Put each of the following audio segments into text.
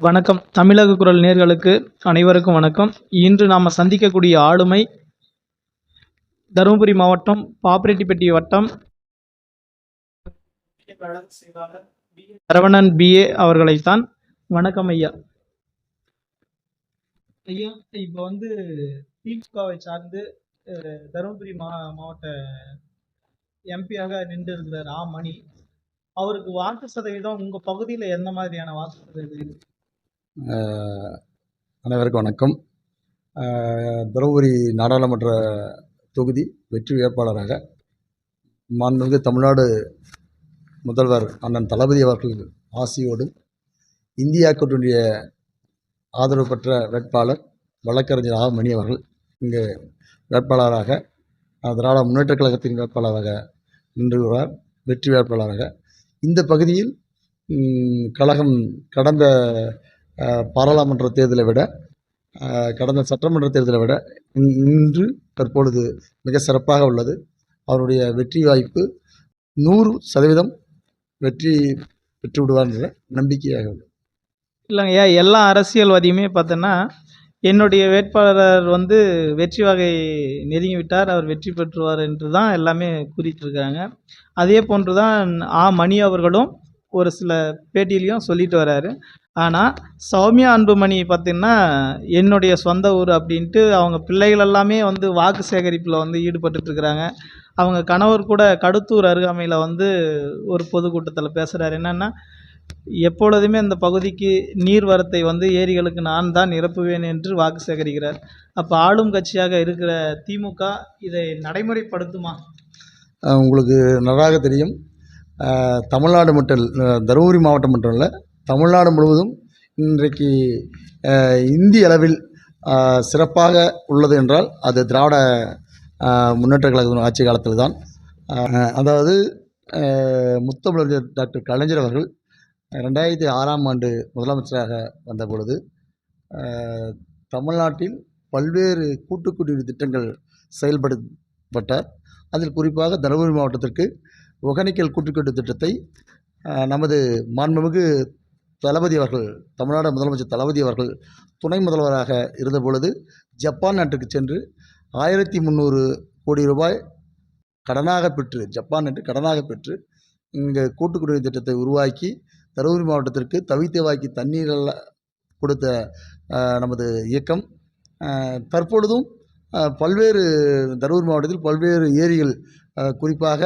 வணக்கம். தமிழக குரல் நேயர்களுக்கு அனைவருக்கும் வணக்கம். இன்று நாம் சந்திக்கக்கூடிய ஆளுமை தருமபுரி மாவட்டம் பாப்பிரெட்டிப்பட்டி வட்டம் சரவணன் பிஏ அவர்களைத்தான். வணக்கம் ஐயா. ஐயா, இப்போ வந்து திமுகவை சார்ந்து தருமபுரி மாவட்ட எம்பியாக நின்று இருக்கிறார் மணி. அவருக்கு வாக்கு சதவீதம் உங்க பகுதியில் எந்த மாதிரியான வாக்கு சதவீதம்? அனைவருக்கும் வணக்கம். தருமபுரி நாடாளுமன்ற தொகுதி வெற்றி வேட்பாளராக மாண்புமிகு தமிழ்நாடு முதல்வர் அண்ணன் தளபதி அவர்கள் ஆசியோடு இந்தியா கூட்டணிய ஆதரவு பெற்ற வேட்பாளர் வழக்கறிஞர் மணி அவர்கள் இங்கு வேட்பாளராக திராவிட முன்னேற்றக் கழகத்தின் வேட்பாளராக நின்றுகிறார். வெற்றி வேட்பாளராக இந்த பகுதியில் கழகம் கடந்த பாராளுமன்ற தேர்தலை விட கடந்த சட்டமன்ற தேர்தலை விட இன்று தற்பொழுது மிக சிறப்பாக உள்ளது. அவருடைய வெற்றி வாய்ப்பு 100% வெற்றி பெற்று விடுவார் என்ற நம்பிக்கையாக உள்ளது. இல்லைங்கய்யா, எல்லா அரசியல்வாதியுமே பார்த்தோன்னா என்னுடைய வேட்பாளர் வந்து வெற்றி வகை நெருங்கி விட்டார், அவர் வெற்றி பெற்றுவார் என்று தான் எல்லாமே கூறிட்டுருக்காங்க. அதே போன்று தான் மணி அவர்களும் ஒரு சில பேட்டியிலையும் சொல்லிட்டு வர்றாரு. ஆனால் சௌமியா அன்புமணி பார்த்திங்கன்னா என்னுடைய சொந்த ஊர் அப்படின்ட்டு அவங்க பிள்ளைகள் எல்லாமே வந்து வாக்கு சேகரிப்பில் வந்து ஈடுபட்டுருக்குறாங்க. அவங்க கணவர் கூட கடத்தூர் அருகாமையில் வந்து ஒரு பொதுக்கூட்டத்தில் பேசுகிறார். என்னென்னா, எப்பொழுதுமே அந்த பகுதிக்கு நீர்வரத்தை வந்து ஏரிகளுக்கு நான் தான் நிரப்புவேன் என்று வாக்கு சேகரிக்கிறார். அப்போ ஆளும் கட்சியாக இருக்கிற திமுக இதை நடைமுறைப்படுத்துமா? உங்களுக்கு நன்றாக தெரியும், தமிழ்நாடு மட்டும் தருமபுரி மாவட்டம் மட்டும் இல்லை, தமிழ்நாடு முழுவதும் இன்றைக்கு இந்திய அளவில் சிறப்பாக உள்ளது என்றால் அது திராவிட முன்னேற்ற கழகத்தின் ஆட்சி காலத்தில் தான். அதாவது முத்தமிழர் டாக்டர் கலைஞர் அவர்கள் 2006ஆம் ஆண்டு முதலமைச்சராக வந்த பொழுது தமிழ்நாட்டில் பல்வேறு கூட்டுக்குடிநீர் திட்டங்கள் செயல்படுத்தப்பட்டார். அதில் குறிப்பாக தருமபுரி மாவட்டத்திற்கு ஒகேனக்கல் கூட்டுக்குடிநீர் திட்டத்தை நமது மாண்புமிகு தளபதி அவர்கள், தமிழ்நாடு முதலமைச்சர் தளபதி அவர்கள் துணை முதல்வராக இருந்த பொழுது ஜப்பான் நாட்டுக்கு சென்று 1300 கோடி ரூபாய் கடனாக பெற்று, ஜப்பான் நாட்டு கடனாக பெற்று இங்கே கூட்டுக்குடிநீர் திட்டத்தை உருவாக்கி தருமபுரி மாவட்டத்திற்கு தவித்தேவாக்கி தண்ணீரில் கொடுத்த நமது இயக்கம் தற்பொழுதும் பல்வேறு தருமபுரி மாவட்டத்தில் பல்வேறு ஏரிகள், குறிப்பாக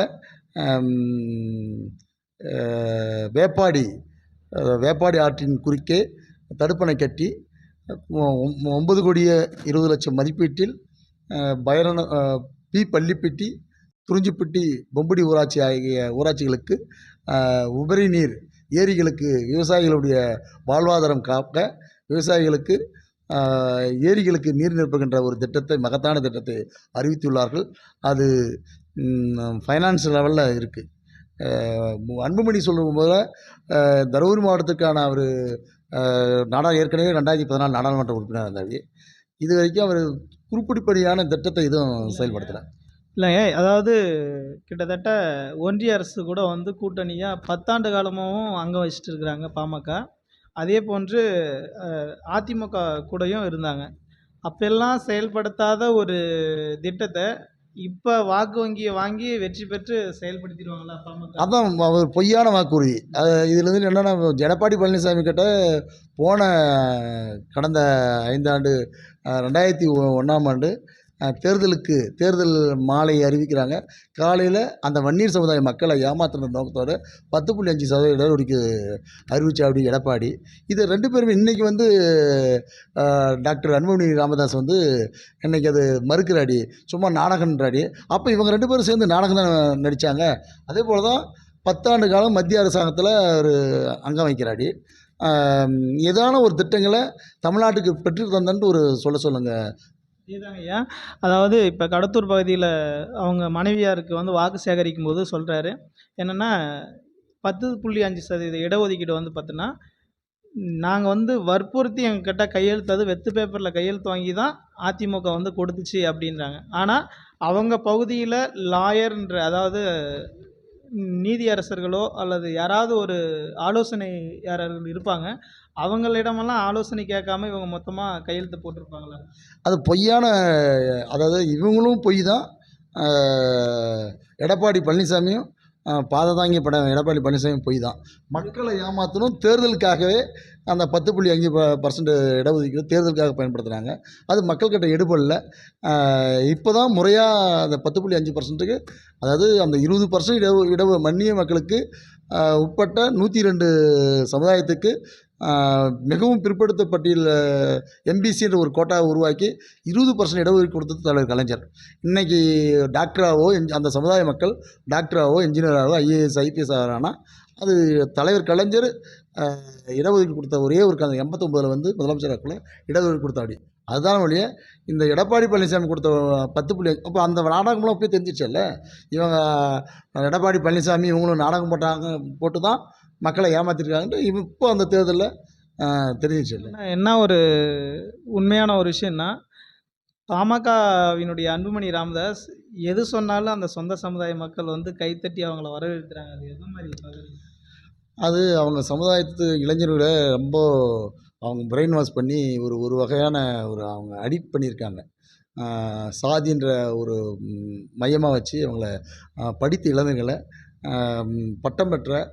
வேப்பாடி ஆற்றின் குறுக்கே தடுப்பணை கட்டி 9 கோடியே 20 லட்சம் மதிப்பீட்டில் பள்ளிப்பட்டி, துறிஞ்சிப்பட்டி, பொம்புடி ஊராட்சி ஆகிய ஊராட்சிகளுக்கு உபரி நீர் ஏரிகளுக்கு விவசாயிகளுடைய வாழ்வாதாரம் காக்க விவசாயிகளுக்கு ஏரிகளுக்கு நீர் நிரப்புகின்ற ஒரு திட்டத்தை, மகத்தான திட்டத்தை அறிவித்துள்ளார்கள். அது ஃபைனான்ஸ் லெவலில் இருக்குது. அன்புமணி சொல்லும்போது தருமபுரி மாவட்டத்துக்கான அவர் ஏற்கனவே 2014 நாடாளுமன்ற உறுப்பினர் இருந்தார். இது வரைக்கும் அவர் குறிப்பிடிப்படியான திட்டத்தை எதுவும் செயல்படுத்தலை. இல்லைங்க, அதாவது கிட்டத்தட்ட ஒன்றிய அரசு கூட வந்து கூட்டணியாக 10 ஆண்டு காலமாகவும் அங்கே வச்சுட்டு இருக்கிறாங்க பாமக. அதே போன்று அதிமுக கூடயும் இருந்தாங்க. அப்பெல்லாம் செயல்படுத்தாத ஒரு திட்டத்தை இப்போ வாக்கு வங்கியை வாங்கி வெற்றி பெற்று செயல்படுத்திடுவாங்களா பாமக? அதான் அவர் பொய்யான வாக்குறுதி. இதுலேருந்து என்னென்னா, எடப்பாடி பழனிசாமி கிட்ட போன கடந்த 5 ஆண்டு 2001ஆம் ஆண்டு தேர்தல் மாலை அறிவிக்கிறாங்க. காலையில் அந்த வன்னியர் சமுதாய மக்களை ஏமாத்துற நோக்கத்தோடு 10.5% இடஒதுக்கீடு அறிவிச்சாப்படி எடப்பாடி. இது 2 பேருமே இன்றைக்கி வந்து டாக்டர் அன்புமணி ராமதாஸ் வந்து இன்றைக்கி அது மறுக்கிறாடி, சும்மா நாடகன்றாடி. அப்போ இவங்க 2 பேரும் சேர்ந்து நாடகம் தான் நடித்தாங்க. அதே போல் தான் 10 ஆண்டு காலம் மத்திய அரசாங்கத்தில் ஒரு அங்கம் வைக்கிறாடி. ஏதான ஒரு திட்டங்களை தமிழ்நாட்டுக்கு பெற்று தந்தன்ட்டு ஒரு சொல்லுங்கள். இதுதாங்க ஐயா. அதாவது இப்போ கடத்தூர் பகுதியில் அவங்க மனைவியாருக்கு வந்து வாக்கு சேகரிக்கும் போது சொல்கிறாரு என்னென்னா, 10.5% இடஒதுக்கீடு வந்து பார்த்தோன்னா, நாங்கள் வந்து வற்புறுத்தி எங்ககிட்ட கையெழுத்து, அது வெத்து பேப்பரில் கையெழுத்து வாங்கி தான் அதிமுக வந்து கொடுத்துச்சு அப்படின்றாங்க. ஆனால் அவங்க பகுதியில் லாயர்ன்ற, அதாவது நீதியரசர்களோ அல்லது யாராவது ஒரு ஆலோசனை யாராவது இருப்பாங்க, அவங்களிடமெல்லாம் ஆலோசனை கேட்காம இவங்க மொத்தமாக கையெழுத்து போட்டிருப்பாங்களா? அது பொய்யான, அதாவது இவங்களும் பொய் தான். எடப்பாடி பழனிசாமியும் பாததாங்கி படம் எடப்பாடி பழனிசாமி பொய் தான். மக்களை ஏமாற்றணும், தேர்தலுக்காகவே அந்த 10.5% இடஒதுக்கீடு தேர்தலுக்காக பயன்படுத்துனாங்க. அது மக்கள்கிட்ட எடுபடல. இப்போ தான் முறையாக அந்த 10.5%க்கு, அதாவது அந்த 20% மன்னிய மக்களுக்கு உட்பட்ட 102 சமுதாயத்துக்கு மிகவும் பிற்படுத்த பட்டியல் எம்பிசின்ற ஒரு கோட்டாவை உருவாக்கி 20% இடஒதுக்கீடு கொடுத்தது தலைவர் கலைஞர். இன்றைக்கி டாக்டராகவோ அந்த சமுதாய மக்கள் டாக்டராகவோ இன்ஜினியராகவோ ஐஏஎஸ் ஐபிஎஸ் ஆகிறான்னா அது தலைவர் கலைஞர் இடஒதுக்கீடு கொடுத்த ஒரே ஒரு 89 வந்து முதலமைச்சராக்குள்ள இடஒதுக்கீடு கொடுத்தாடி. அதுதான் வழியே இந்த எடப்பாடி பழனிசாமி கொடுத்த 10. அப்போ அந்த நாடகம்லாம் போய் தெரிஞ்சிச்சல்ல. இவங்க எடப்பாடி பழனிசாமி இவங்களும் நாடகம் போட்டு தான் மக்களை ஏமாற்றிருக்காங்கன்ட்டு இப்போ அந்த தேர்தலில் தெரிஞ்சிச்சு. என்ன ஒரு உண்மையான ஒரு விஷயம்னா, பாமகவினுடைய அன்புமணி ராமதாஸ் எது சொன்னாலும் அந்த சொந்த சமுதாய மக்கள் வந்து கைத்தட்டி அவங்கள வரவேற்கிறாங்க. அது எந்த மாதிரி பார்க்குறீங்க? அது அவங்க சமுதாயத்து இளைஞர்களை ரொம்ப அவங்க பிரெயின் வாஷ் பண்ணி ஒரு வகையான அவங்க அடிக்ட் பண்ணியிருக்காங்க. சாதின்ற ஒரு மையமாக வச்சு அவங்கள படித்த இளைஞர்களை பட்டம் பெற்ற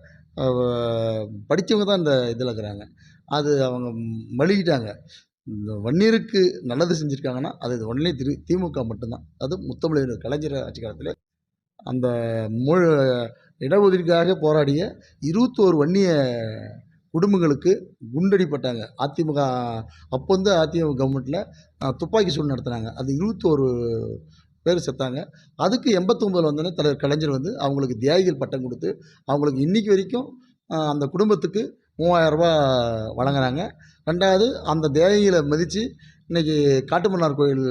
படித்தவங்க தான் இந்த இதில் இருக்கிறாங்க. அது அவங்க மழுகிட்டாங்க. இந்த வன்னியருக்கு நல்லது செஞ்சுருக்காங்கன்னா அது ஒன்லி திமுக மட்டும்தான். அது முத்தமிழர் கலைஞர் ஆட்சி காலத்தில் அந்த இடஒதுக்கீடுக்காக போராடிய 21 வன்னிய குடும்பங்களுக்கு குண்டடிப்பட்டாங்க. அதிமுக அப்போ வந்து அதிமுக கவர்மெண்ட்டில் துப்பாக்கி சூடு நடத்துனாங்க. அது 21 பேர் செத்தாங்க. அதுக்கு 89 வந்தோடனே தலைவர் கலைஞர் வந்து அவங்களுக்கு தியாகிகள் பட்டம் கொடுத்து அவங்களுக்கு இன்றைக்கி வரைக்கும் அந்த குடும்பத்துக்கு 3000 ரூபா வழங்குறாங்க. ரெண்டாவது அந்த தியாகிகளை மதித்து இன்றைக்கி காட்டுமன்னார் கோயில்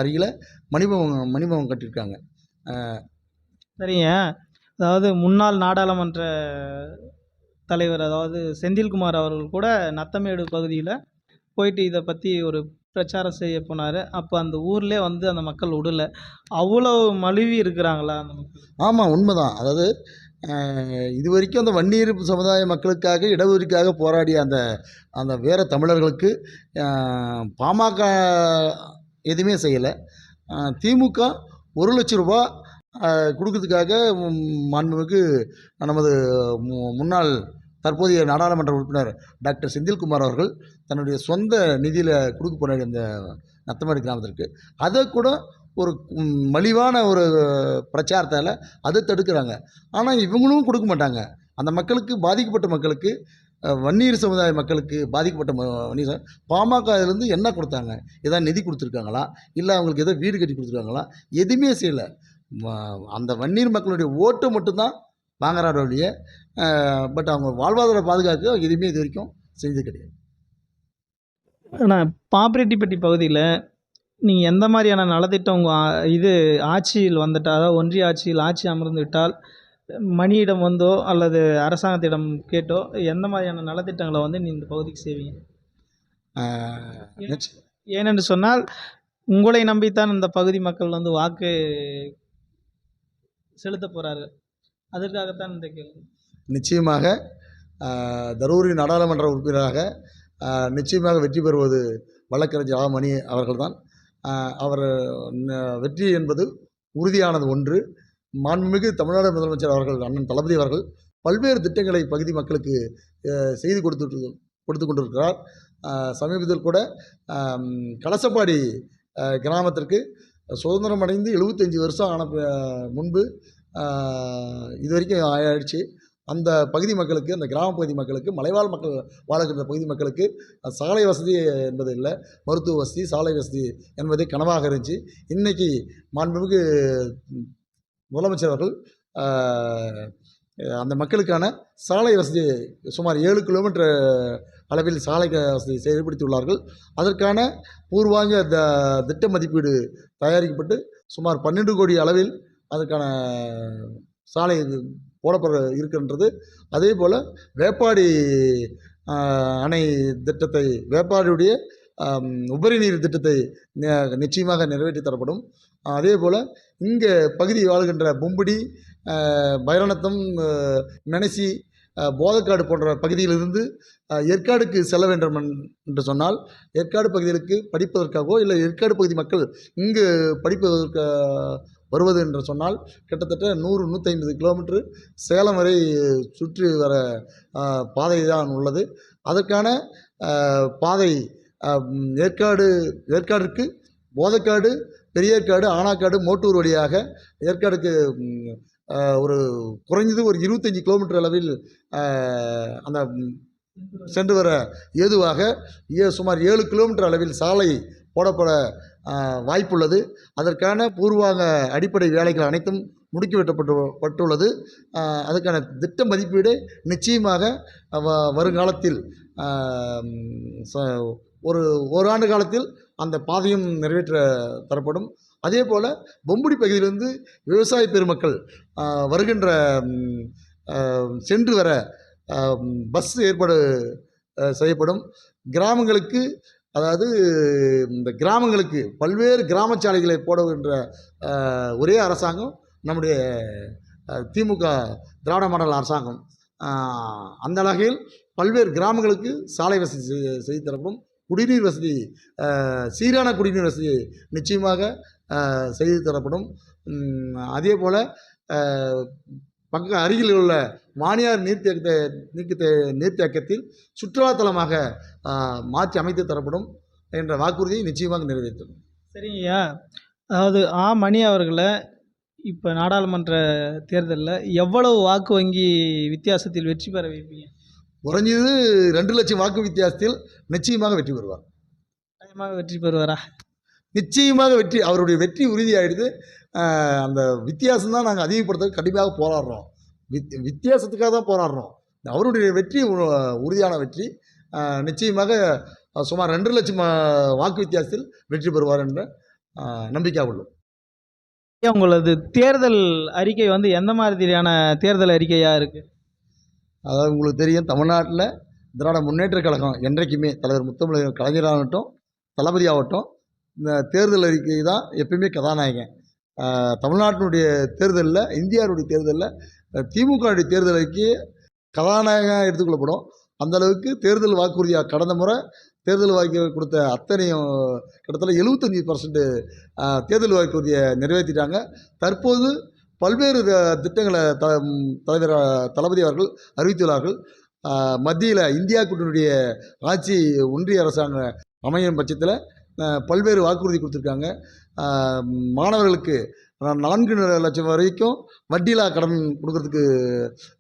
அருகில் மணிமகம் கட்டியிருக்காங்க. சரிங்க. அதாவது முன்னாள் நாடாளுமன்ற தலைவர், அதாவது செந்தில்குமார் அவர்கள் கூட நத்தமேடு பகுதியில் போயிட்டு இதை பற்றி ஒரு பிரச்சாரம் செய்ய போனார். அப்போ அந்த ஊர்லேயே வந்து அந்த மக்கள் விடல. அவ்வளோ மழுவி இருக்கிறாங்களா அந்த மக்கள்? ஆமாம், உண்மைதான். அதாவது இது வரைக்கும் அந்த வன்னியர் சமுதாய மக்களுக்காக இடஒதுக்கீடுக்காக போராடிய அந்த வீர தமிழர்களுக்கு பாமக எதுவுமே செய்யலை. திமுக 1 லட்சம் ரூபா கொடுக்கறதுக்காக மாண்புமிகு நமது முன்னாள் தற்போதைய நாடாளுமன்ற உறுப்பினர் டாக்டர் செந்தில்குமார் அவர்கள் தன்னுடைய சொந்த நிதியில் கொடுக்க போனார் இந்த நத்தமேடு கிராமத்திற்கு. அதை கூட ஒரு மலிவான ஒரு பிரச்சாரத்தால் அதை தடுக்கிறாங்க. ஆனால் இவங்களும் கொடுக்க மாட்டாங்க. அந்த மக்களுக்கு, பாதிக்கப்பட்ட மக்களுக்கு, வன்னியர் சமுதாய மக்களுக்கு பாதிக்கப்பட்ட வன்னியர் பாமகலேருந்து என்ன கொடுத்தாங்க? ஏதாவது நிதி கொடுத்துருக்காங்களா? இல்லை அவங்களுக்கு ஏதோ வீடு கட்டி கொடுத்துருக்காங்களா? எதுவுமே செய்யலை. அந்த வன்னியர் மக்களுடைய ஓட்டு மட்டும்தான் வாங்குறாரு வழிய, பட் அவங்க வாழ்வாதார பாதுகாக்க எதுவுமே இது வரைக்கும் செஞ்சது கிடையாது. ஆனால் பாப்பிரெட்டிப்பட்டி பகுதியில் நீங்கள் எந்த மாதிரியான நலத்திட்டம் உங்கள் ஆட்சியில் வந்துட்டால், அதாவது ஒன்றிய ஆட்சியில் ஆட்சி அமர்ந்து விட்டால் மணியிடம் வந்தோ அல்லது அரசாங்கத்திடம் கேட்டோ எந்த மாதிரியான நலத்திட்டங்களை வந்து இந்த பகுதிக்கு செய்வீங்க? ஏனென்று சொன்னால் உங்களை நம்பித்தான் இந்த பகுதி மக்கள் வந்து வாக்கு செலுத்த போகிறார்கள். அதற்காகத்தான் இந்த கேள்வி. நிச்சயமாக தருமபுரி நாடாளுமன்ற உறுப்பினராக நிச்சயமாக வெற்றி பெறுவது வழக்கறிஞர் மணி அவர்கள்தான். அவர் வெற்றி என்பது உறுதியானது ஒன்று. மாண்புமிகு தமிழ்நாடு முதலமைச்சர் அவர்கள் அண்ணன் தளபதி அவர்கள் பல்வேறு திட்டங்களை பகுதி மக்களுக்கு செய்து கொடுத்து கொண்டிருக்கிறார். சமீபத்தில் கூட கலசப்பாடி கிராமத்திற்கு சுதந்திரம் அடைந்து 75 வருஷம் ஆன முன்பு இது வரைக்கும் ஆயிடுச்சு. அந்த பகுதி மக்களுக்கு, அந்த கிராம பகுதி மக்களுக்கு, மலைவாழ் மக்கள் வாழுகின்ற பகுதி மக்களுக்கு சாலை வசதி என்பது இல்லை, மருத்துவ வசதி, சாலை வசதி என்பதே கனவாக இருந்துச்சு. இன்றைக்கி மாண்புமிகு முதலமைச்சர் அவர்கள் அந்த மக்களுக்கான சாலை வசதி சுமார் 7 கிலோமீட்டர் அளவில் சாலை வசதி செயல்படுத்தியுள்ளார்கள். அதற்கான பூர்வாங்க திட்ட மதிப்பீடு தயாரிக்கப்பட்டு சுமார் 12 கோடி அளவில் அதற்கான சாலை போடப்பட இருக்கின்றது. அதே போல் வேப்பாடி அணை திட்டத்தை, வேப்பாடியுடைய உபரி நீர் திட்டத்தை நிச்சயமாக நிறைவேற்றி தரப்படும். அதே போல் இங்கே பகுதி வாழ்கின்ற பும்புடி, பைரநத்தம், மெனசி போதக்காடு போன்ற பகுதியிலிருந்து ஏற்காடுக்கு செல்ல வேண்டும் என்று சொன்னால் ஏற்காடு பகுதிகளுக்கு படிப்பதற்காகவோ இல்லை ஏற்காடு பகுதி மக்கள் இங்கு படிப்பதற்கு வருவது என்று சொன்னால் கிட்டத்தட்ட 100-150 கிலோமீட்டரு சேலம் வரை சுற்றி வர பாதை தான் உள்ளது. அதற்கான பாதை ஏற்காடிற்கு போதக்காடு, பெரியேற்காடு, ஆனாக்காடு, மோட்டூர் வழியாக ஏற்காடுக்கு ஒரு குறைஞ்சது ஒரு 25 கிலோமீட்டர் அளவில் அந்த சென்று வர ஏதுவாக சுமார் 7 கிலோமீட்டர் அளவில் சாலை போடப்பட வாய்ப்புள்ளது. அதற்கான பூர்வாங்க அடிப்படை வேலைகள் அனைத்தும் முடுக்கிவிட்டப்பட்டுள்ளது. அதுக்கான திட்ட மதிப்பீடு நிச்சயமாக வருங்காலத்தில் ஓராண்டு காலத்தில் அந்த பாதையும் நிறைவேற்ற தரப்படும். அதே போல் பொம்புடி பகுதியிலிருந்து விவசாய பெருமக்கள் வருகின்ற சென்று வர பஸ் ஏற்பாடு செய்யப்படும். கிராமங்களுக்கு, அதாவது இந்த கிராமங்களுக்கு பல்வேறு கிராம சாலைகளை போடுகின்ற ஒரே அரசாங்கம் நம்முடைய திமுக திராவிட மாடல் அரசாங்கம். அந்த வகையில் பல்வேறு கிராமங்களுக்கு சாலை வசதி செய்து தரப்படும். குடிநீர் வசதி, சீரான குடிநீர் வசதி நிச்சயமாக செய்து தரப்படும். அதே போல் அருகில் உள்ள வாணியார் நீர்த்தேக்கத்தில் சுற்றுலாத்தலமாக மாற்றி அமைத்து தரப்படும் என்ற வாக்குறுதியை நிச்சயமாக நிறைவேற்றும். சரிங்கய்யா, அதாவது மணி அவர்களை இப்போ நாடாளுமன்ற தேர்தலில் எவ்வளவு வாக்கு வங்கி வித்தியாசத்தில் வெற்றி பெற வைப்பீங்க? குறைஞ்சது 2 லட்சம் வாக்கு வித்தியாசத்தில் நிச்சயமாக வெற்றி பெறுவார். நிச்சயமாக வெற்றி பெறுவாரா? நிச்சயமாக வெற்றி, அவருடைய வெற்றி உறுதியாகிடுது. அந்த வித்தியாசம் தான் நாங்கள் அதிகப்படுத்த கண்டிப்பாக போராடுறோம். வித்தியாசத்துக்காக தான் போராடுறோம். அவருடைய வெற்றி உறுதியான வெற்றி. நிச்சயமாக சுமார் 2 லட்சம் வாக்கு வித்தியாசத்தில் வெற்றி பெறுவார் என்ற நம்பிக்கை உள்ளோம். உங்களது தேர்தல் அறிக்கை வந்து எந்த மாதிரியான தேர்தல் அறிக்கையாக இருக்குது? அதாவது உங்களுக்கு தெரியும், தமிழ்நாட்டில் திராவிட முன்னேற்றக் கழகம் என்றைக்குமே தலைவர் முத்தமிழ் கலைஞராகட்டும், தளபதி ஆகட்டும், இந்த தேர்தல் அறிக்கை தான் எப்பயுமே கதாநாயகன். தமிழ்நாட்டினுடைய தேர்தலில், இந்தியாவுடைய தேர்தலில் திமுகவுடைய தேர்தல் அறிக்கையை கதாநாயகமாக எடுத்துக்கொள்ளப்படும். அந்தளவுக்கு தேர்தல் வாக்குறுதியாக கடந்த முறை தேர்தல் வாக்கு கொடுத்த அத்தனையும் கிட்டத்தட்ட 75% தேர்தல் வாக்குறுதியை நிறைவேற்றிட்டாங்க. தற்போது பல்வேறு திட்டங்களை தலைவர் தளபதி அவர்கள் அறிவித்துள்ளார்கள். மத்தியில் இந்தியா கூட்டணியுடைய ஆட்சி ஒன்றிய அரசாங்கம் அமையும் பட்சத்தில் பல்வேறு வாக்குறுதி கொடுத்துருக்காங்க. மாணவர்களுக்கு 4 லட்சம் வரைக்கும் வட்டியில்லா கடன் கொடுக்கறதுக்கு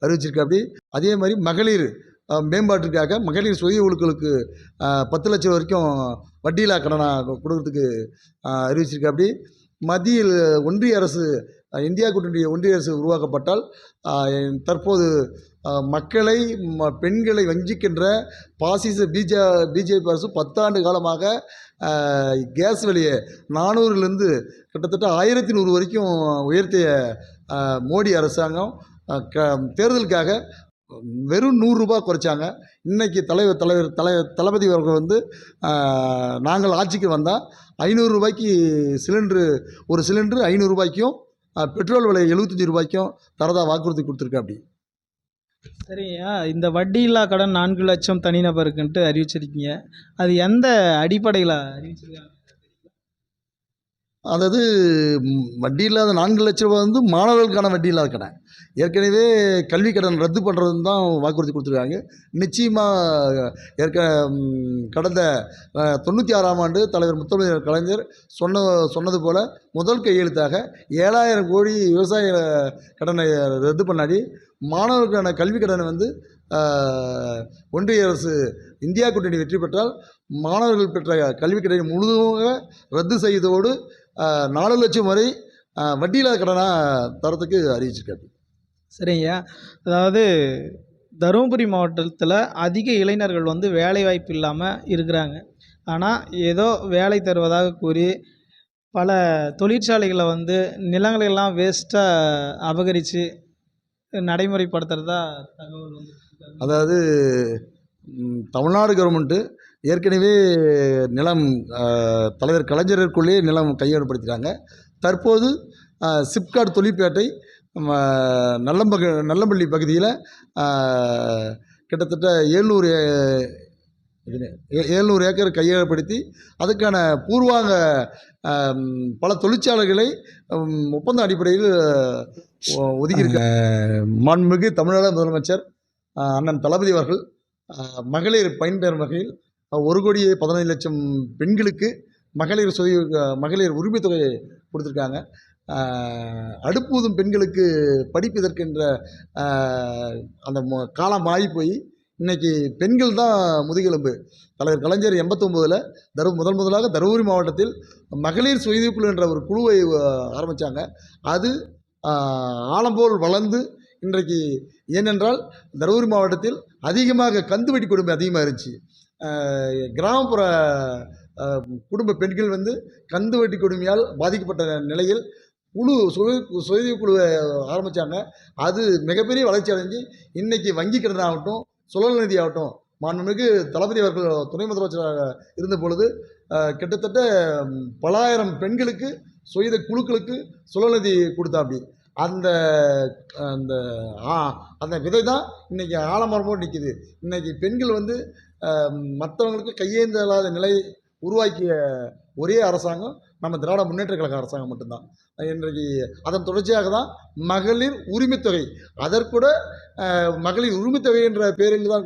அறிவிச்சிருக்கா. அப்படி அதே மாதிரி மகளிர் மேம்பாட்டிற்காக மகளிர் சுய குழுக்களுக்கு 10 லட்சம் வரைக்கும் வட்டியில்லா கடனாக கொடுக்கறதுக்கு அறிவிச்சிருக்கா. அப்படி மத்தியில் ஒன்றிய அரசு, இந்தியா கூட்டணிய ஒன்றிய அரசு உருவாக்கப்பட்டால் தற்போது மக்களை பெண்களை வஞ்சிக்கின்ற பாசிச பிஜேபி அரசு 10 ஆண்டு காலமாக கேஸ் விலையை 400லேருந்து கிட்டத்தட்ட 1100 வரைக்கும் உயர்த்திய மோடி அரசாங்கம் தேர்தலுக்காக வெறும் 100 ரூபாய் குறைச்சாங்க. இன்றைக்கி தளபதி அவர்கள் வந்து நாங்கள் ஆட்சிக்கு வந்தால் 500 ரூபாய்க்கு ஒரு சிலிண்டரு 500 ரூபாய்க்கும், பெட்ரோல் விலை 75 ரூபாய்க்கும் தரதா வாக்குறுதி கொடுத்துருக்கா. அப்படி சரிங்கய்யா, இந்த வட்டியில்லா கடன் 4 லட்சம் தனிநபருக்குன்ட்டு அறிவிச்சிருக்கீங்க. அது எந்த அடிப்படையில் அறிவிச்சிருக்காங்க? அதாவது வட்டி இல்லாத 4 லட்ச ரூபா வந்து மாணவர்களுக்கான வட்டி இல்லாத கடன். ஏற்கனவே கல்வி கடன் ரத்து பண்ணுறதுன்னு தான் வாக்குறுதி கொடுத்துருக்காங்க. நிச்சயமாக கடந்த 96ஆம் ஆண்டு தலைவர் முத்தமிழ் கலைஞர் சொன்னது போல் முதல் கையெழுத்தாக 7000 கோடி விவசாய கடனை ரத்து பண்ணாடி மாணவர்களுக்கான கல்வி கடனை வந்து ஒன்றிய அரசு இந்தியா கூட்டணி வெற்றி பெற்றால் மாணவர்கள் பெற்ற கல்வி கடனை முழுவதுமாக ரத்து செய்ததோடு 4 லட்சம் வரை வட்டியில்லாத கடனாக தரத்துக்கு அறிவிச்சிருக்காரு. சரிங்கய்யா, அதாவது தருமபுரி மாவட்டத்தில் அதிக இளைஞர்கள் வந்து வேலைவாய்ப்பு இல்லாமல் இருக்கிறாங்க. ஆனால் ஏதோ வேலை தருவதாக கூறி பல தொழிற்சாலைகளை வந்து நிலங்களெல்லாம் வேஸ்ட்டாக அபகரித்து நடைமுறைப்படுத்துகிறதா தகவல் வந்து. அதாவது தமிழ்நாடு கவர்மெண்ட்டு ஏற்கனவே நிலம் தலைவர் கலைஞருக்குள்ளே நிலம் கையகப்படுத்திட்டாங்க. தற்போது சிப்காட் தொழிற்பேட்டை நம்ம நல்லம்பள்ளி பகுதியில் கிட்டத்தட்ட 700 ஏக்கர் கையகப்படுத்தி அதுக்கான பூர்வாங்க பல தொழிற்சாலைகளை ஒப்பந்த அடிப்படையில் ஒதுக்கியிருக்க மாண்புமிகு தமிழ்நாடு முதலமைச்சர் அண்ணன் தளபதி அவர்கள் மகளிர் பயன்பெறும் வகையில் 1,15,00,000 பெண்களுக்கு மகளிர் உரிமைத் தொகையை கொடுத்துருக்காங்க. அடுப்பூதும் பெண்களுக்கு படிப்பதற்கென்ற அந்த காலம் ஆகி போய் இன்றைக்கி பெண்கள் தான் முதுகெலும்பு. தலைவர் கலைஞர் 89 முதலாக தருமபுரி மாவட்டத்தில் மகளிர் சுயஉதவிக்குழு என்ற ஒரு குழுவை ஆரம்பித்தாங்க. அது ஆழம்போல் வளர்ந்து இன்றைக்கு ஏனென்றால் தருமபுரி மாவட்டத்தில் அதிகமாக கந்துவட்டி கொடுமை அதிகமாக இருந்துச்சு. கிராமப்புற குடும்ப பெண்கள் கந்துவட்டி கொடுமையால் பாதிக்கப்பட்ட நிலையில் சுயஉதவிக்குழுவை ஆரம்பித்தாங்க. அது மிகப்பெரிய வளர்ச்சி அடைஞ்சு இன்றைக்கி வங்கி கடன் ஆகட்டும், சுழல் நிதி ஆகட்டும், மாண்புமிகு தளபதி அவர்கள் துணை முதலமைச்சராக இருந்த பொழுது கிட்டத்தட்ட பலாயிரம் பெண்களுக்கு குழுக்களுக்கு சுழல் நிதி கொடுத்தாப்படி. அந்த அந்த அந்த விதை தான் இன்றைக்கி ஆலமரமோடு நிற்கிது. இன்றைக்கி பெண்கள் மற்றவங்களுக்கு கையேந்தலாத நிலை உருவாக்கிய ஒரே அரசாங்கம் நம்ம திராவிட முன்னேற்ற கழக அரசாங்கம் மட்டும்தான். இன்றைக்கு அதன் தொடர்ச்சியாக தான் மகளிர் உரிமைத்தொகை, அதற்கூட மகளிர் உரிமைத்தொகை என்ற பேரில் தான்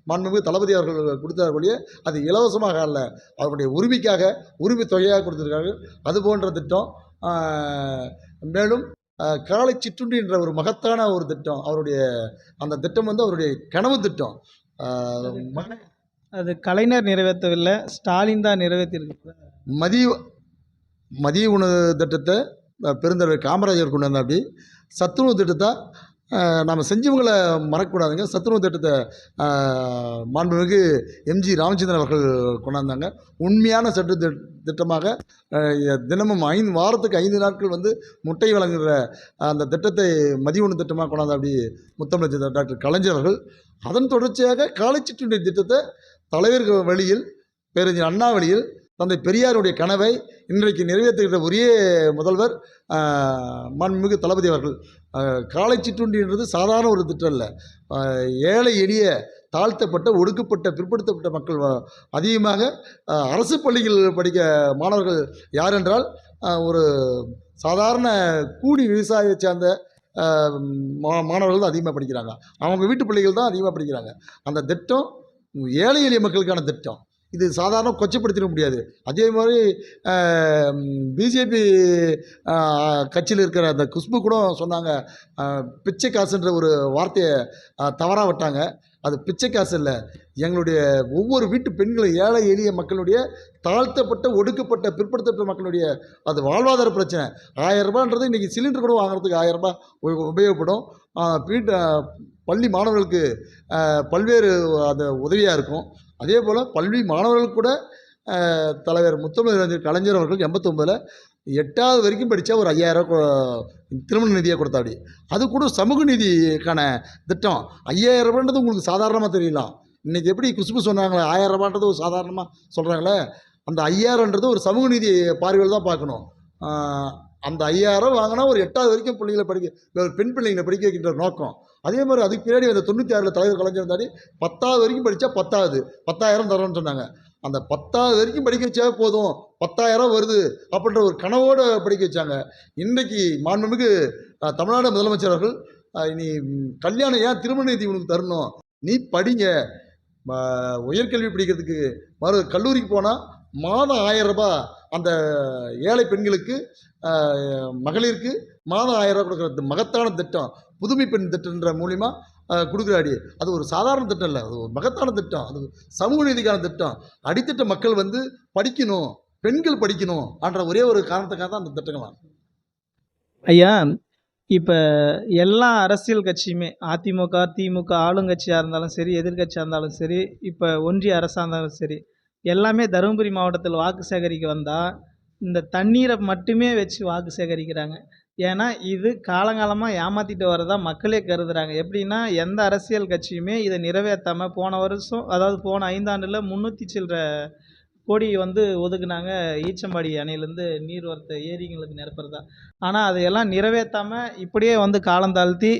மாண்புமிகு தளபதி அவர்கள் கொடுத்தார்களே, அது இலவசமாக அல்ல, அவருடைய உரிமைக்காக உரிமைத்தொகையாக கொடுத்துருக்கார்கள். அது போன்ற திட்டம். மேலும் காலை சிற்றுண்டி என்ற ஒரு மகத்தான ஒரு திட்டம், அவருடைய அந்த திட்டம் அவருடைய கனவு திட்டம். அது கலைஞர் நிறைவேற்றவில்லை, ஸ்டாலின் தான் நிறைவேற்றிருக்கு. மதிய உணவு திட்டத்தை பெருந்தலைவர் காமராஜர் கொண்டு வந்தாப்படி. சத்துணவு திட்டத்தை நம்ம செஞ்சவங்களை மறக்கக்கூடாதுங்க. சத்துணவு திட்டத்தை மாண்புமிகு எம்ஜி ராமச்சந்திரன் அவர்கள் கொண்டாந்தாங்க. உண்மையான திட்டமாக தினமும் வாரத்துக்கு 5 நாட்கள் முட்டை வழங்குகிற அந்த திட்டத்தை மதிய உணவு திட்டமாக கொண்டாந்தாப்படி முத்தமிழ் டாக்டர் கலைஞர் அவர்கள். அதன் தொடர்ச்சியாக காலை சிற்றுண்டி திட்டத்தை தலைவர் வழியில், பேரறிஞர் அண்ணா வழியில், தந்தை பெரியாருடைய கனவை இன்றைக்கு நிறைவேற்றுகிற ஒரே முதல்வர் மாண்புமிகு தளபதி அவர்கள். காலை சிற்றுண்டின்றது சாதாரண ஒரு திட்டம் இல்லை. ஏழை எளிய தாழ்த்தப்பட்ட ஒடுக்கப்பட்ட பிற்படுத்தப்பட்ட மக்கள் அதிகமாக அரசு பள்ளிகள் படிக்க மாணவர்கள் யார் என்றால் ஒரு சாதாரண கூலி விவசாயியை சார்ந்த மாணவர்கள் தான் அதிகமாக படிக்கிறாங்க. அவங்க வீட்டு பிள்ளைகள் தான் அதிகமாக படிக்கிறாங்க. அந்த திட்டம் ஏழை எளிய மக்களுக்கான திட்டம். இது சாதாரண கொச்சப்படுத்திட முடியாது. அதே மாதிரி பிஜேபி கட்சியில் இருக்கிற அந்த குஷ்பு கூட சொன்னாங்க, பிச்சை காசுன்ற ஒரு வார்த்தையை தவறாக விட்டாங்க. அது பிச்சை காசு இல்லை, எங்களுடைய ஒவ்வொரு வீட்டு பெண்களும் ஏழை எளிய மக்களுடைய தாழ்த்தப்பட்ட ஒடுக்கப்பட்ட பிற்படுத்தப்பட்ட மக்களுடைய அது வாழ்வாதார பிரச்சனை. 1000 ரூபான்றது இன்றைக்கி சிலிண்டர் கூட வாங்குறதுக்கு 1000 ரூபாய் உபயோகப்படும். பள்ளி மாணவர்களுக்கு பல்வேறு அது உதவியாக இருக்கும். அதே போல் பள்ளி மாணவர்களுக்கு கூட தலைவர் முத்தமிழ் கலைஞர் அவர்கள் 89 8வது வரைக்கும் படித்தா ஒரு 5000 ரூபா திருமண நிதியாக கொடுத்தாடி. அது கூட சமூக நீதிக்கான திட்டம். 5000 ரூபான்றது உங்களுக்கு சாதாரணமாக தெரியலாம். இன்றைக்கி எப்படி குஷ்பு சொன்னாங்களே 1000 ரூபான்றது ஒரு சாதாரணமாக சொல்கிறாங்களே, அந்த 5000ன்றது ஒரு சமூக நீதி பார்வையில் தான் பார்க்கணும். அந்த 5000 வாங்கினா ஒரு 8வது வரைக்கும் பெண் பிள்ளைங்களை படிக்க வைக்கின்ற நோக்கம். அதே மாதிரி அதுக்கு பின்னாடி அந்த 96 தலைவர் கலைஞர் இருந்தாடி 10வது வரைக்கும் படித்தா 10,000 தரோன்னு சொன்னாங்க. அந்த 10வது வரைக்கும் படிக்க வச்சா போதும், 10,000 வருது அப்படின்ற ஒரு கனவோடு படிக்க வச்சாங்க. இன்றைக்கி மாண்புமிகு தமிழ்நாடு முதலமைச்சர் அவர்கள், நீ கல்யாணம் ஏன் திருமண நிதி உனக்கு தரணும், நீ படிங்க, உயர்கல்வி படிக்கிறதுக்கு கல்லூரிக்கு போனால் மாதம் 1000 ரூபாய் அந்த ஏழை பெண்களுக்கு மகளிருக்கு மாதம் 1000 ரூபா கொடுக்குற மகத்தான திட்டம் புதுமை பெண் திட்டன்ற மூலிமா கொடுக்குறாடி. அது ஒரு சாதாரண திட்டம் இல்லை, அது ஒரு மகத்தான திட்டம், அது சமூக நீதிக்கான திட்டம். அடித்தட்ட மக்கள் படிக்கணும், பெண்கள் படிக்கணும் என்ற ஒரே ஒரு காரணத்துக்காக தான் அந்த திட்டங்களாம். ஐயா, இப்போ எல்லா அரசியல் கட்சியுமே அதிமுக, திமுக, ஆளுங்கட்சியாக இருந்தாலும் சரி, எதிர்கட்சியாக இருந்தாலும் சரி, இப்போ ஒன்றிய அரசாக இருந்தாலும் சரி, எல்லாமே தருமபுரி மாவட்டத்தில் வாக்கு சேகரிக்க வந்தால் இந்த தண்ணீரை மட்டுமே வச்சு வாக்கு சேகரிக்கிறாங்க. ஏன்னா இது காலங்காலமாக ஏமாற்றிட்டு வரதா மக்களே கருதுகிறாங்க. எப்படின்னா, எந்த அரசியல் கட்சியுமே இதை நிறைவேற்றாமல் போன வருஷம், அதாவது போன 5 ஆண்டில் 300 சில்லற கோடி வந்து ஒதுக்குனாங்க ஈச்சம்பாடி அணையிலேருந்து நீர்வரத்து ஏரிங்களுக்கு நிரப்புறதா. ஆனால் அதையெல்லாம் நிறைவேற்றாமல் இப்படியே வந்து காலந்தாழ்த்தி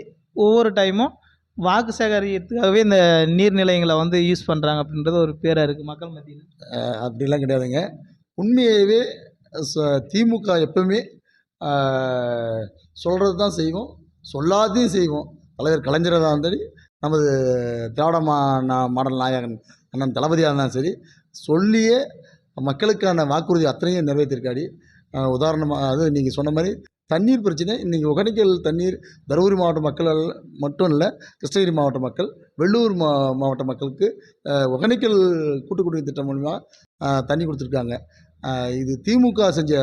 ஒவ்வொரு டைமும் வாக்கு சேகரிக்கிறதுக்காகவே இந்த நீர்நிலைகளை வந்து யூஸ் பண்ணுறாங்க அப்படின்றது ஒரு பேராக இருக்குது மக்கள் மத்தியில். அப்படிலாம் கிடையாதுங்க. உண்மையாகவே திமுக எப்பவுமே சொல்கிறது தான் செய்வோம், சொல்லாதையும் செய்வோம். தலைவர் கலைஞராக இருந்தாலும் சரி, நமது திராவிட மாடல் நாயகன் அண்ணன் தளபதியாக இருந்தாலும் சரி, சொல்லியே மக்களுக்கான வாக்குறுதி அத்தனையும் நிறைவேற்றிருக்காடி. உதாரணமாக அது நீங்கள் சொன்ன மாதிரி தண்ணீர் பிரச்சனை இன்றைக்கி ஒகேனக்கல் தண்ணீர் தருமபுரி மாவட்ட மக்கள் மட்டும் இல்லை, கிருஷ்ணகிரி மாவட்ட மக்கள், வெள்ளூர் மாவட்ட மக்களுக்கு ஒகேனக்கல் கூட்டு குடிநீர் திட்டம் மூலிமா தண்ணி கொடுத்துருக்காங்க. இது திமுக செஞ்ச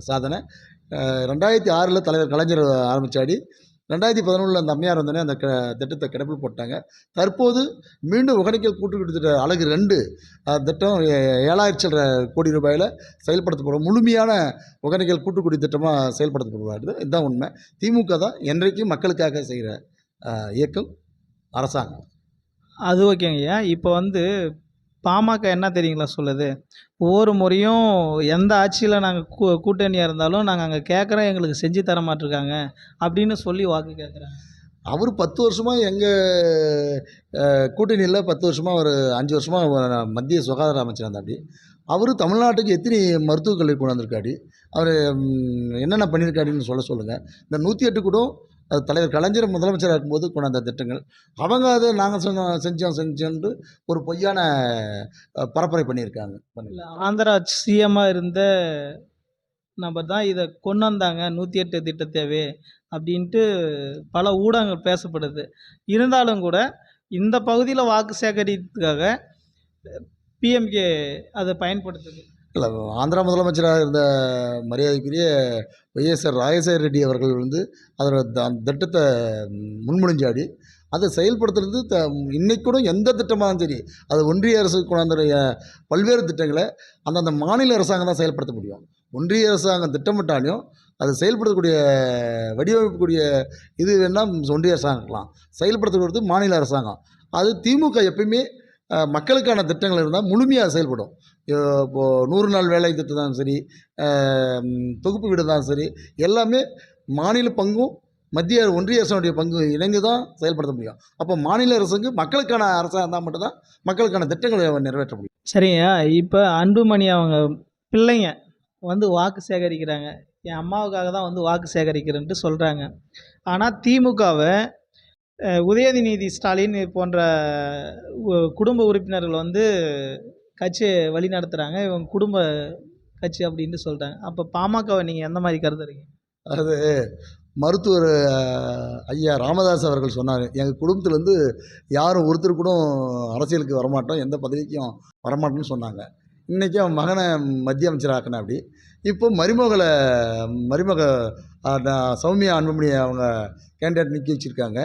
சாதனை. 2006 தலைவர் கலைஞர் ஆரம்பித்தாடி 2011 அந்த அம்மையார் வந்தோடனே அந்த திட்டத்தை கிடப்பில் போட்டாங்க. தற்போது மீண்டும் ஒகேனக்கல் கூட்டு குடிநீர் திட்டம் அழகு 2 திட்டம் 7,000 சில்லற கோடி ரூபாயில் செயல்படுத்தப்படும். முழுமையான ஒகேனக்கல் கூட்டு குடிநீர் திட்டமாக செயல்படுத்தப்படுவார்கள். இதுதான் உண்மை. திமுக தான் என்றைக்கும் மக்களுக்காக செய்கிற இயக்கம் அரசாங்கம். அது ஓகேங்கய்யா. இப்போ வந்து பாமக என்ன தெரியுங்களா சொல்லுது, ஒவ்வொரு முறையும் எந்த ஆட்சியில் நாங்கள் கூட்டணியாக இருந்தாலும் நாங்கள் அங்கே கேட்குறோம், எங்களுக்கு செஞ்சு தர மாட்டிருக்காங்க அப்படின்னு சொல்லி வாக்கு கேட்குறாங்க. அவர் 10 வருஷமாக எங்கள் கூட்டணியில் 10 வருஷமாக ஒரு 5 வருஷமாக மத்திய சுகாதார அமைச்சர் இருந்தாப்படி. அவர் தமிழ்நாட்டுக்கு எத்தனை மருத்துவக் கல்லூரி கொண்டு வந்திருக்காடி, அவர் என்னென்ன பண்ணியிருக்காடின்னு சொல்லுங்கள். இந்த 108 கூட அது தலைவர் கலைஞர் முதலமைச்சராக இருக்கும்போது கொண்டாந்த திட்டங்கள். அவங்க அதை நாங்கள் செஞ்சோன்ட்டு ஒரு பொய்யான பரப்புரை பண்ணியிருக்காங்க. ஆந்திரா சிஎம்மாக இருந்த நபர் தான் இதை கொண்டு வந்தாங்க 108 திட்டத்தேவே அப்படின்ட்டு பல ஊடகங்கள் பேசப்படுது. இருந்தாலும் கூட இந்த பகுதியில் வாக்கு சேகரிக்கிறதுக்காக பிஎம்கே அதை பயன்படுத்துது. இல்லை, ஆந்திரா முதலமைச்சராக இருந்த மரியாதைக்குரிய வைஎஸ்ஆர் ராஜசேகர ரெட்டி அவர்கள் வந்து அதோட அந்த திட்டத்தை முன்மொழிஞ்சாடி அதை செயல்படுத்துறது இன்றைக்கு கூட எந்த திட்டமாகவும் சரி, அது ஒன்றிய அரசு கொண்டாந்த பல்வேறு திட்டங்களை அந்தந்த மாநில அரசாங்கம் தான் செயல்படுத்த முடியும். ஒன்றிய அரசாங்கம் திட்டமிட்டாலையும் அதை செயல்படுத்தக்கூடிய வடிவமைக்கக்கூடிய இது வேணால் ஒன்றிய அரசாங்கம் செயல்படுத்தக்கூடியது மாநில அரசாங்கம். அது திமுக எப்பயுமே மக்களுக்கான திட்டங்கள் இருந்தால் முழுமையாக செயல்படும். இப்போது 100 நாள் வேலை திட்டம் தான் சரி, தொகுப்பு வீடு தான் சரி, எல்லாமே மாநில பங்கும் ஒன்றிய அரசனுடைய பங்கு இணைந்து தான் செயல்படுத்த முடியும். அப்போ மாநில அரசுக்கு மக்களுக்கான அரசாக இருந்தால் மட்டும்தான் மக்களுக்கான திட்டங்களை நிறைவேற்ற முடியும். சரிங்க. இப்போ அன்புமணி அவங்க பிள்ளைங்க வந்து வாக்கு சேகரிக்கிறாங்க, என் அம்மாவுக்காக தான் வந்து வாக்கு சேகரிக்கிறேன்ட்டு சொல்கிறாங்க. ஆனால் திமுகவை உதயநிதி ஸ்டாலின் போன்ற குடும்ப உறுப்பினர்கள் வந்து கட்சியை வழி நடத்துகிறாங்க, இவங்க குடும்ப கட்சி அப்படின்ட்டு சொல்கிறாங்க. அப்போ பாமகவை நீங்கள் எந்த மாதிரி கருதுறீங்க? அது மருத்துவர் ஐயா ராமதாஸ் அவர்கள் சொன்னார், எங்கள் குடும்பத்துலேருந்து யாரும் ஒருத்தர் கூட அரசியலுக்கு வரமாட்டோம், எந்த பதவிக்கும் வரமாட்டோம்னு சொன்னாங்க. இன்றைக்கி அவன் மகனை மத்திய அமைச்சர் ஆக்கினா அப்படி. இப்போ மருமக சௌமியா அன்புமணி அவங்க கேண்டிடேட் நிற்க வச்சுருக்காங்க.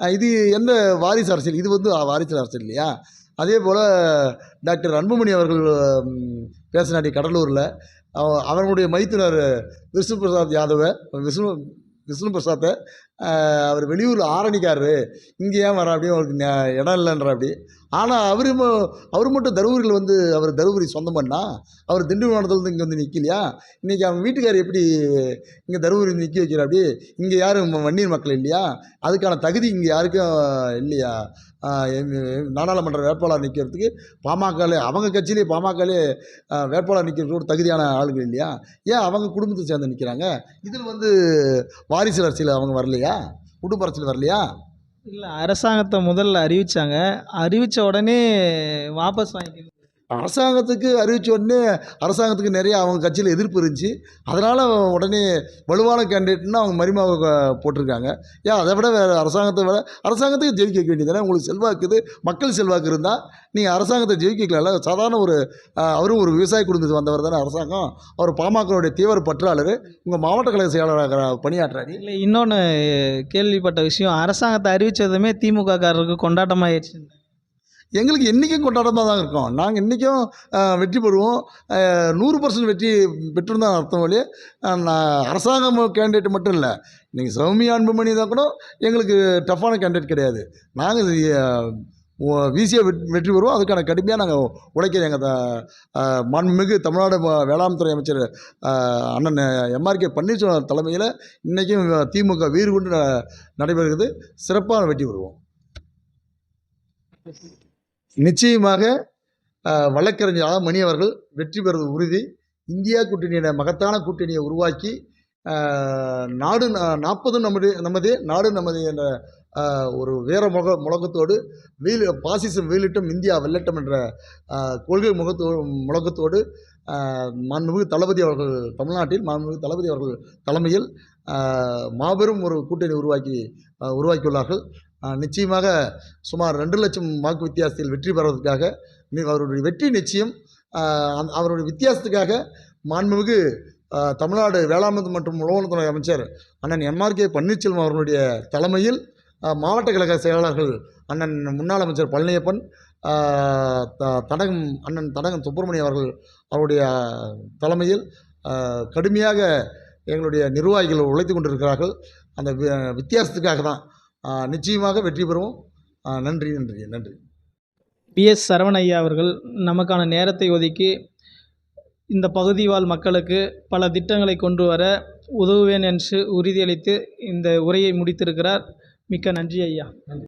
இது எந்த வாரிசு அரசியல்? இது வந்து வாரிசு அரசியல் இல்லையா? அதே போல் டாக்டர் அன்புமணி அவர்கள் பேசினாடி கடலூரில் அவர்களுடைய மைத்துனர் விஷ்ணு பிரசாத் யாதவை விஷ்ணு பிரசாத்தை அவர் வெளியூர் ஆரணிக்காரரு, இங்கே ஏன் வர அப்படி அவருக்கு இடம் இல்லைன்ற அப்படி. ஆனால் அவர் மட்டும் தருமபுரியில் வந்து அவர் தருமபுரி சொந்தம் பண்ணால் அவர் திண்டுக்கல் மாவட்டத்துலேருந்து இங்கே வந்து நிற்கலையா? இன்றைக்கி அவங்க வீட்டுக்கார் எப்படி இங்கே தருமபுரி நிற்க வைக்கிற அப்படி? இங்கே யாரும் வன்னியர் மக்கள் இல்லையா? அதுக்கான தகுதி இங்கே யாருக்கும் இல்லையா? நாடாளுமன்ற வேட்பாளர் நிற்கிறதுக்கு பாமகலே அவங்க கட்சியிலே பாமகலே வேட்பாளர் நிற்கிறதுக்கு ஒரு தகுதியான ஆளுகள் இல்லையா? ஏன் அவங்க குடும்பத்தை சேர்ந்து நிற்கிறாங்க? இதில் வந்து வாரிசு அரசியல் அவங்க வரலையா? குடும்ப அரசியல் வரலையா? இல்லை, அரசாங்கத்தை முதல்ல அறிவித்தாங்க, அறிவித்த உடனே வாபஸ் வாங்கிக்கணும். அரசாங்கத்துக்கு அறிவித்த உடனே அரசாங்கத்துக்கு நிறைய அவங்க கட்சியில் எதிர்ப்பு இருந்துச்சு. அதனால் உடனே வலுவான கேண்டிடேட்னு அவங்க மருமக போட்டிருக்காங்க. ஏன் அதை விட வேறு அரசாங்கத்துக்கு ஜெயிக்க வைக்க வேண்டியதானே? உங்களுக்கு செல்வாக்கு இருக்குது, மக்கள் செல்வாக்கு இருந்தால் நீங்கள் அரசாங்கத்தை ஜெயிக்க வைக்கலாம்ல. சாதாரண அவரும் ஒரு விவசாய குடும்பத்துக்கு வந்தவர் தானே அரசாங்கம். அவர் பாமகவுடைய தீவிர பற்றாளர், உங்கள் மாவட்ட கழக செயலாளராக பணியாற்றுறாரு. இல்லை, இன்னொன்று கேள்விப்பட்ட விஷயம், அரசாங்கத்தை அறிவித்ததுமே திமுக காரருக்கு கொண்டாட்டமாகிடுச்சு. எங்களுக்கு என்றைக்கும் கொண்டாட்டமாக தான் இருக்கோம். நாங்கள் இன்றைக்கும் வெற்றி பெறுவோம். 100% வெற்றி பெற்றுருந்தான் அர்த்தம் வழியே. அரசாங்கம் கேண்டிடேட் மட்டும் இல்லை, நீங்கள் சௌமியா அன்புமணி தான் கூட எங்களுக்கு டஃப்பான கேண்டிடேட் கிடையாது. நாங்கள் வீசிய வெற்றி பெறுவோம். அதுக்கான கடுமையாக நாங்கள் உழைக்கிறோம். எங்கள் மாண்புமிகு தமிழ்நாடு வேளாண் துறை அமைச்சர் அண்ணன் எம்ஆர்கே பன்னீர்செல்வம் தலைமையில் இன்றைக்கும் திமுக வீறு கொண்டு நடைபெறுகிறது. சிறப்பான வெற்றி பெறுவோம். நிச்சயமாக வழக்கறிஞர் மணி அவர்கள் வெற்றி பெறுவது உறுதி. இந்தியா கூட்டணியை மகத்தான கூட்டணியை உருவாக்கி நாடு 40 நமதே நாடு நமது என்ற ஒரு வேற முழக்கத்தோடு பாசிசம் வீழட்டும் இந்தியா வெல்லட்டும் என்ற கொள்கை முழக்கத்தோடு மாண்புமிகு தளபதி அவர்கள் தமிழ்நாட்டில் மாண்புமிகு தளபதி அவர்கள் தலைமையில் மாபெரும் ஒரு கூட்டணி உருவாக்கியுள்ளார்கள். நிச்சயமாக சுமார் 2 லட்சம் வாக்கு வித்தியாசத்தில் வெற்றி பெறுவதற்காக அவருடைய வெற்றி நிச்சயம். அவருடைய வித்தியாசத்துக்காக மாண்புமிகு தமிழ்நாடு வேளாண்மை மற்றும் உழவுத்துறை அமைச்சர் அண்ணன் எம்ஆர்கே பன்னீர்செல்வம் அவர்களுடைய தலைமையில் மாவட்ட கழக செயலாளர்கள் அண்ணன் முன்னாள் அமைச்சர் பழனியப்பன், அண்ணன் தடகம் சுப்பிரமணியம் அவருடைய தலைமையில் கடுமையாக எங்களுடைய நிர்வாகிகள் உழைத்து கொண்டிருக்கிறார்கள். அந்த வித்தியாசத்துக்காக தான் நிச்சயமாக வெற்றி பெறுவோம். நன்றி நன்றி நன்றி. பிஎஸ் சரவணையா அவர்கள் நமக்கான நேரத்தை ஒதுக்கி இந்த பகுதி வாழ் மக்களுக்கு பல திட்டங்களை கொண்டு வர உதவுவேன் என்று உறுதியளித்து இந்த உரையை முடித்திருக்கிறார். மிக்க நன்றி ஐயா. நன்றி.